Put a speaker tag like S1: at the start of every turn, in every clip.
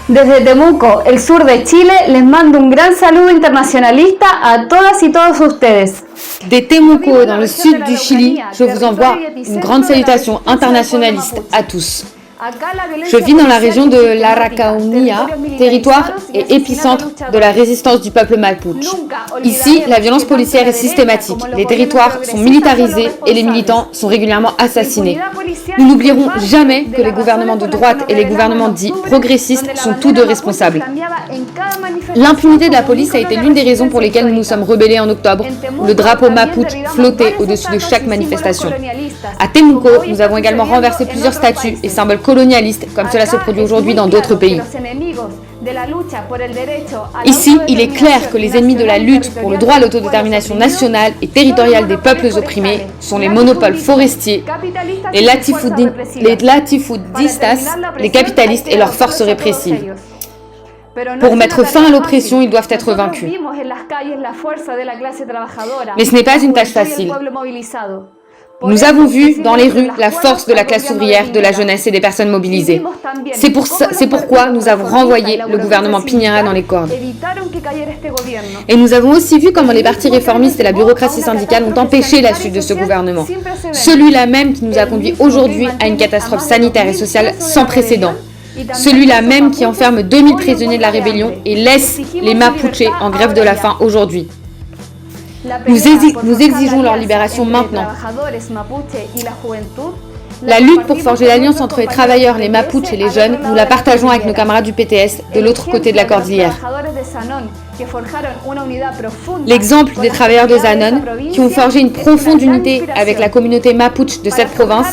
S1: Desde Temuco, el sur de Chile, les mando un gran saludo internacionalista a todas y todos ustedes.
S2: De Temuco, dans le sud du Chili, je vous envoie une grande salutation internationaliste à tous. Je vis dans la région de l'Araucanía, territoire et épicentre de la résistance du peuple mapuche. Ici, la violence policière est systématique, les territoires sont militarisés et les militants sont régulièrement assassinés. Nous n'oublierons jamais que les gouvernements de droite et les gouvernements dits progressistes sont tous deux responsables. L'impunité de la police a été l'une des raisons pour lesquelles nous nous sommes rebellés en octobre, où le drapeau mapuche flottait au-dessus de chaque manifestation. À Temuco, nous avons également renversé plusieurs statues et symboles colonialistes, comme cela se produit aujourd'hui dans d'autres pays. Ici, il est clair que les ennemis de la lutte pour le droit à l'autodétermination nationale et territoriale des peuples opprimés sont les monopoles forestiers, les latifundistas, les capitalistes et leurs forces répressives. Pour mettre fin à l'oppression, ils doivent être vaincus. Mais ce n'est pas une tâche facile. Nous avons vu dans les rues la force de la classe ouvrière, de la jeunesse et des personnes mobilisées. C'est pourquoi nous avons renvoyé le gouvernement Piñera dans les cordes. Et nous avons aussi vu comment les partis réformistes et la bureaucratie syndicale ont empêché la chute de ce gouvernement. Celui-là même qui nous a conduit aujourd'hui à une catastrophe sanitaire et sociale sans précédent. Celui-là même qui enferme 2000 prisonniers de la rébellion et laisse les Mapuches en grève de la faim aujourd'hui. Nous exigeons leur libération maintenant. La lutte pour forger l'alliance entre les travailleurs, les Mapuches et les jeunes, nous la partageons avec nos camarades du PTS de l'autre côté de la cordillère. L'exemple des travailleurs de Zanon, qui ont forgé une profonde unité avec la communauté Mapuche de cette province,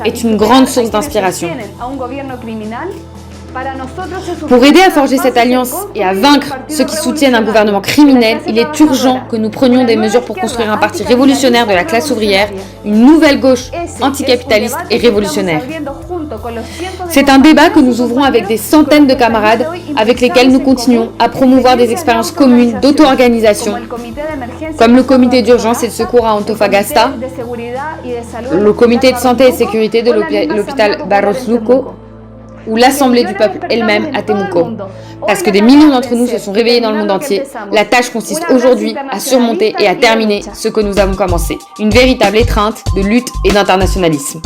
S2: est une grande source d'inspiration. Pour aider à forger cette alliance et à vaincre ceux qui soutiennent un gouvernement criminel, il est urgent que nous prenions des mesures pour construire un parti révolutionnaire de la classe ouvrière, une nouvelle gauche anticapitaliste et révolutionnaire. C'est un débat que nous ouvrons avec des centaines de camarades avec lesquels nous continuons à promouvoir des expériences communes d'auto-organisation, comme le comité d'urgence et de secours à Antofagasta, le comité de santé et sécurité de l'hôpital Barros Luco, ou l'Assemblée du peuple elle-même à Temuco. Parce que des millions d'entre nous se sont réveillés dans le monde entier, la tâche consiste aujourd'hui à surmonter et à terminer ce que nous avons commencé. Une véritable étreinte de lutte et d'internationalisme.